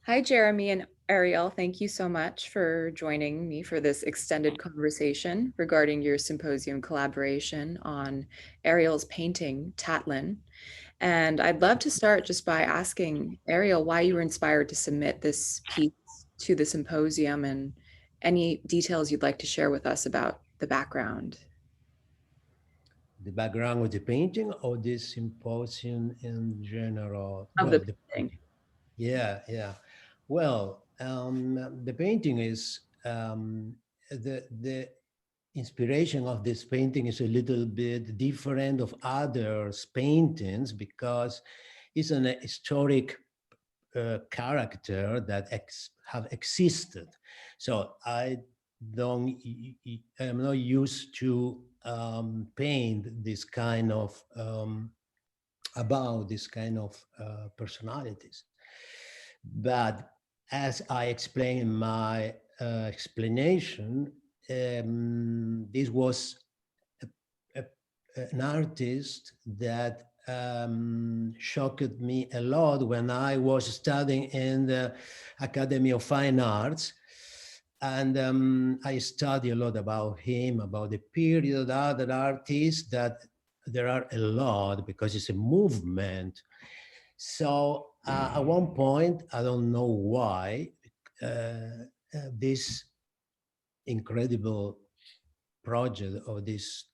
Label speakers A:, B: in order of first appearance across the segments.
A: Hi, Jeremy and Ariel. Thank you so much for joining me for this extended conversation regarding your symposium collaboration on Ariel's painting, Tatlin. And I'd love to start just by asking Ariel why you were inspired to submit this piece to the symposium and any details you'd like to share with us about the background
B: The background of the painting or this symposium in general?
A: of
B: Well,
A: the
B: the
A: painting.
B: painting. Yeah, yeah. Well, the painting is the inspiration of this painting is a little bit different of others paintings because it's an historic character that have existed. So I'm not used to paint this kind of about this kind of personalities. But as I explained in my explanation, this was a, an artist that shocked me a lot when I was studying in the Academy of Fine Arts. And I study a lot about him, about the period, other artists that there are a lot because it's a movement. So at one point, I don't know why, this incredible project of this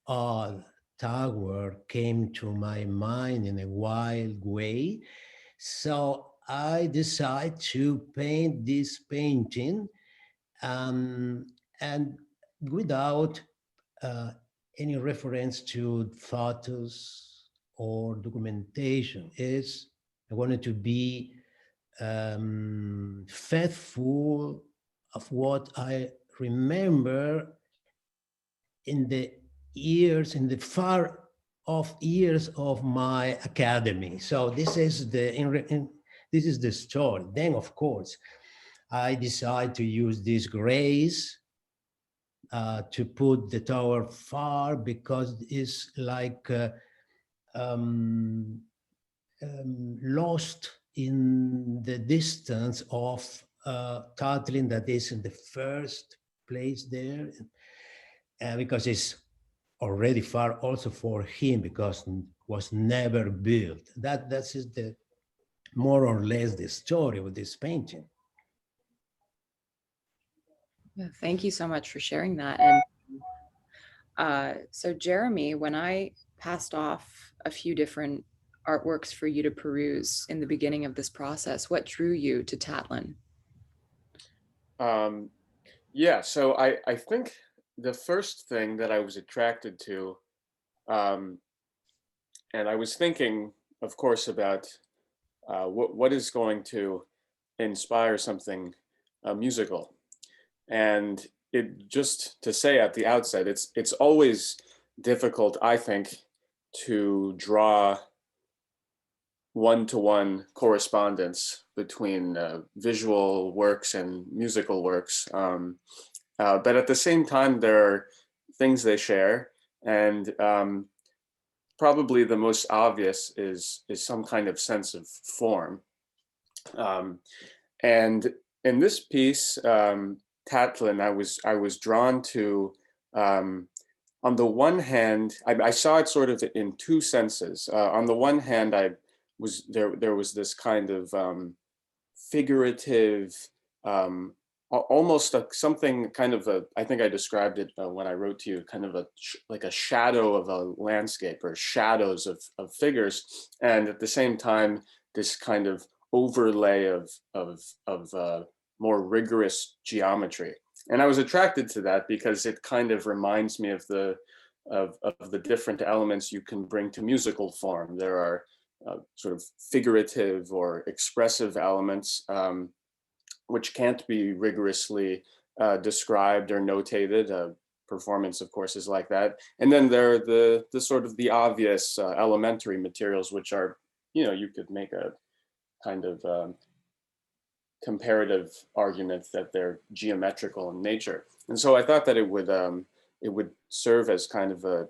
B: art tower came to my mind in a wild way. So I decided to paint this painting um, and without uh, any reference to photos or documentation. Is I wanted to be faithful of what I remember in the years, in the far off years of my academy. So this is this is the story. Then, of course, I decide to use this grace to put the tower far because it's like um, lost in the distance of Tatlin that is in the first place there, because it's already far also for him because it was never built. That is the more or less the story of this painting.
A: Yeah, thank you so much for sharing that. And so, Jeremy, when I passed off a few different artworks for you to peruse in the beginning of this process, what drew you to Tatlin?
C: Um, yeah, so I think the first thing that I was attracted to, um, and I was thinking, of course, about what is going to inspire something musical, and it just to say at the outset, it's always difficult, I think, to draw one-to-one correspondence between visual works and musical works. But at the same time, there are things they share, and probably the most obvious is some kind of sense of form. Um, and in this piece, Tatlin, I was drawn to. On the one hand, I saw it sort of in two senses. On the one hand, I was there was this kind of figurative, almost something kind of a, I think I described it when I wrote to you, kind of like a shadow of a landscape or shadows of figures. And at the same time, this kind of overlay of more rigorous geometry. And I was attracted to that because it kind of reminds me of the different elements you can bring to musical form. There are sort of figurative or expressive elements, which can't be rigorously described or notated. Performance, of course, is like that. And then there are the sort of the obvious elementary materials, which are, you could make a kind of comparative argument that they're geometrical in nature. And so I thought that it would serve as kind of a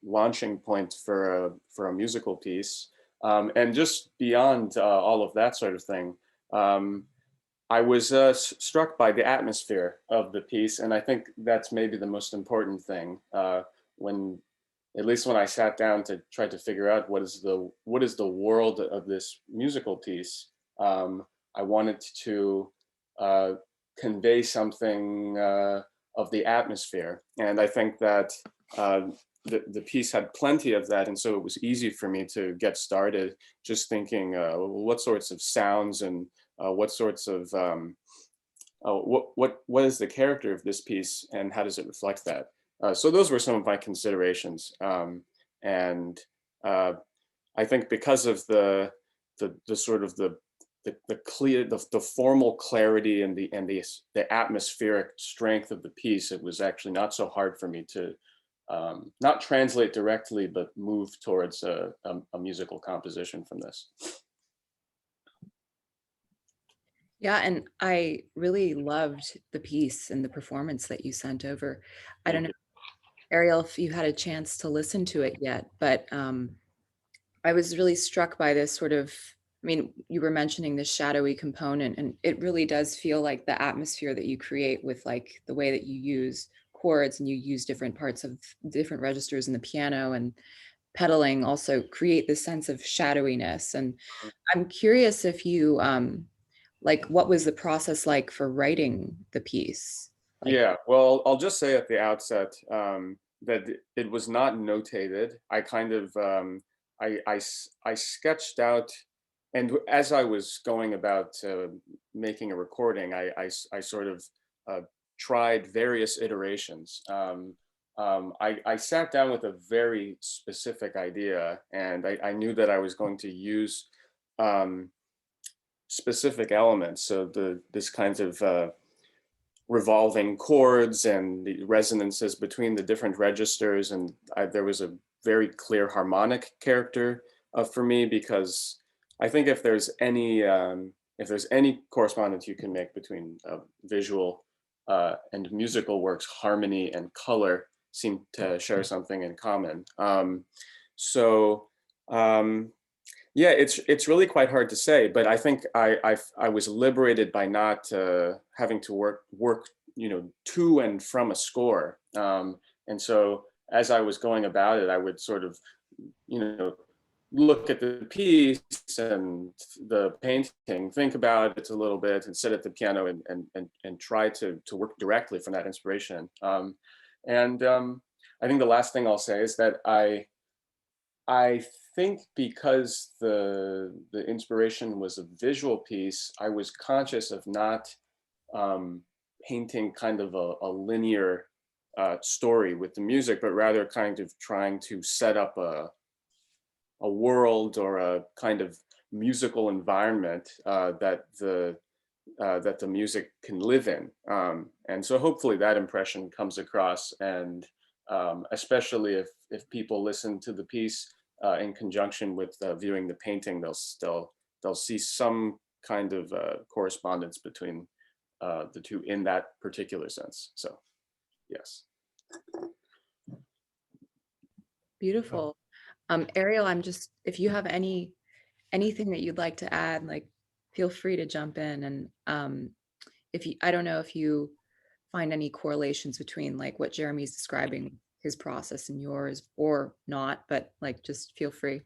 C: launching point for a musical piece. And just beyond all of that sort of thing, I was struck by the atmosphere of the piece, and I think that's maybe the most important thing. When, at least when I sat down to try to figure out what is the world of this musical piece, I wanted to convey something of the atmosphere, and I think that the piece had plenty of that, and so it was easy for me to get started just thinking what sorts of sounds and what sorts of what is the character of this piece and how does it reflect that? So those were some of my considerations, and I think because of the sort of the clear the formal clarity and the atmospheric strength of the piece, it was actually not so hard for me to not translate directly, but move towards a musical composition from this.
A: Yeah, and I really loved the piece and the performance that you sent over. I don't know, Ariel, if you had a chance to listen to it yet, but I was really struck by this sort of, I mean, you were mentioning the shadowy component, and it really does feel like the atmosphere that you create with like the way that you use chords and you use different parts of different registers in the piano and pedaling also create this sense of shadowiness. And I'm curious if you, like, what was the process like for writing the piece? Like,
C: Yeah, well, I'll just say at the outset that it was not notated. I kind of I sketched out, and as I was going about making a recording, I sort of tried various iterations. I sat down with a very specific idea, and I knew that I was going to use specific elements. So this kinds of revolving chords and the resonances between the different registers, and there was a very clear harmonic character for me, because I think if there's any correspondence you can make between visual and musical works, harmony and color seem to share something in common. So yeah, it's really quite hard to say, but I think I was liberated by not having to work to and from a score, and so as I was going about it, I would sort of you know look at the piece and the painting, think about it a little bit, and sit at the piano and try to work directly from that inspiration. And I think the last thing I'll say is that I think because the inspiration was a visual piece, I was conscious of not painting kind of a linear story with the music, but rather kind of trying to set up a world or a kind of musical environment that the music can live in. And so hopefully that impression comes across, and especially if people listen to the piece in conjunction with viewing the painting, they'll see some kind of correspondence between the two in that particular sense. So, yes.
A: beautiful. Ariel, I'm just, if you have anything that you'd like to add, like, feel free to jump in. And if you, I don't know if you find any correlations between like what Jeremy's describing, his process and yours, or not, but like, just feel free.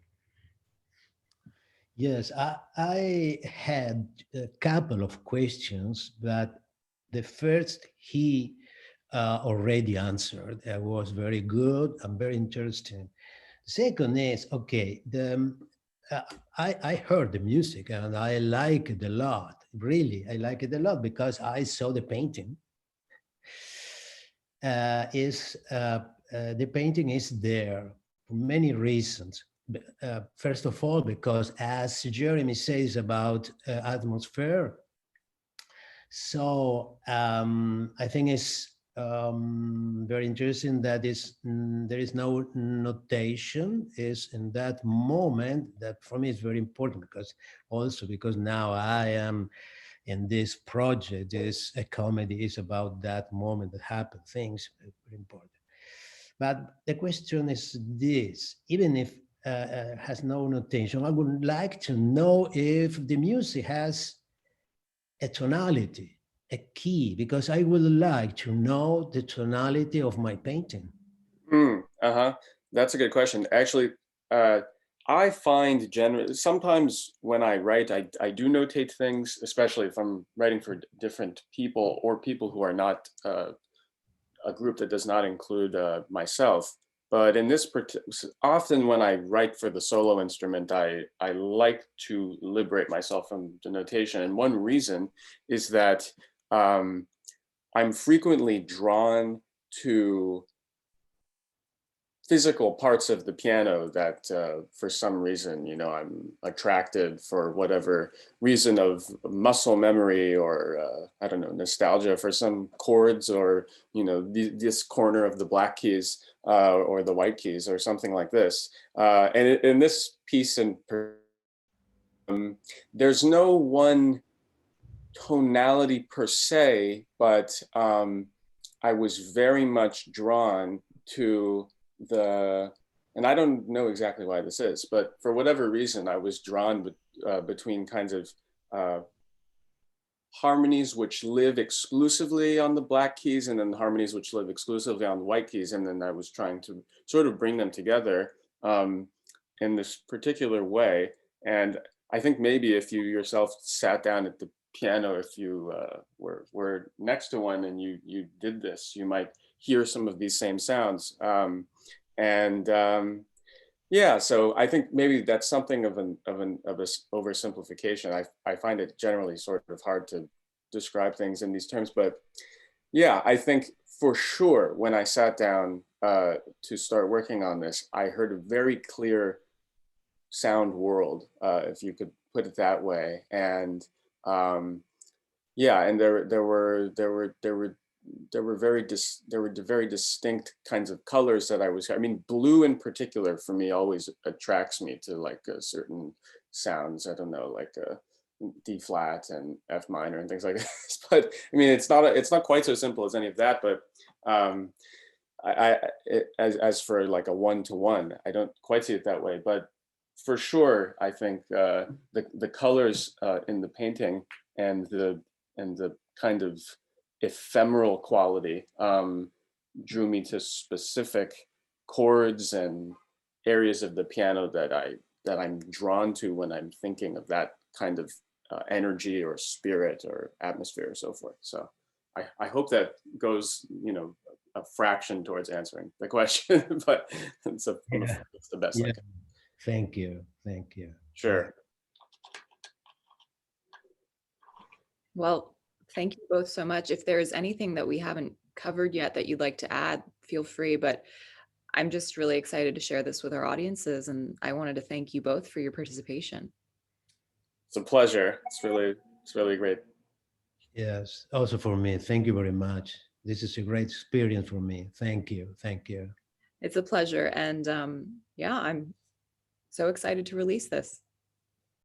B: Yes, I had a couple of questions, but the first he already answered. It was very good and very interesting. Second is, okay, I heard the music and I like it a lot. Really, I like it a lot because I saw the painting. The painting is there for many reasons. First of all, because as Jeremy says about atmosphere, so I think it's very interesting that there is no notation is in that moment. That for me is very important, because also because now I am in this project, is a comedy, is about that moment that happened, things very important. But the question is this: even if has no notation, I would like to know if the music has a tonality, a key, because I would like to know the tonality of my painting.
C: That's a good question. Actually, I find generally sometimes when I write, I do notate things, especially if I'm writing for different people or people who are not a group that does not include myself. But in this, often when I write for the solo instrument, I like to liberate myself from the notation. And one reason is that I'm frequently drawn to physical parts of the piano that for some reason, you know, I'm attracted for whatever reason of muscle memory or I don't know, nostalgia for some chords or, you know, this corner of the black keys or the white keys or something like this. And in this piece, there's no one tonality per se, but I was very much drawn to and I don't know exactly why this is, but for whatever reason, I was drawn between kinds of harmonies which live exclusively on the black keys and then harmonies which live exclusively on the white keys. And then I was trying to sort of bring them together in this particular way. And I think maybe if you yourself sat down at the piano, if you were next to one and you did this, you might hear some of these same sounds. Yeah, so I think maybe that's something of a oversimplification. I find it generally sort of hard to describe things in these terms, but yeah, I think for sure when I sat down to start working on this, I heard a very clear sound world, if you could put it that way, and yeah, and there were very distinct kinds of colors that I mean, blue in particular for me always attracts me to like certain sounds. I don't know, like D flat and F minor and things like this. But I mean, it's not quite so simple as any of that. But as for like a one-to-one, I don't quite see it that way. But for sure, I think the colors in the painting and the kind of ephemeral quality drew me to specific chords and areas of the piano that I'm drawn to when I'm thinking of that kind of energy or spirit or atmosphere or so forth. So I hope that goes, you know, a fraction towards answering the question, but it's the best I can.
B: Thank you. Thank you.
C: Sure.
A: Well, thank you both so much. If there's anything that we haven't covered yet that you'd like to add, feel free, but I'm just really excited to share this with our audiences, and I wanted to thank you both for your participation.
C: It's a pleasure. It's really great.
B: Yes, also for me. Thank you very much. This is a great experience for me. Thank you. Thank you.
A: It's a pleasure. And yeah, I'm so excited to release this.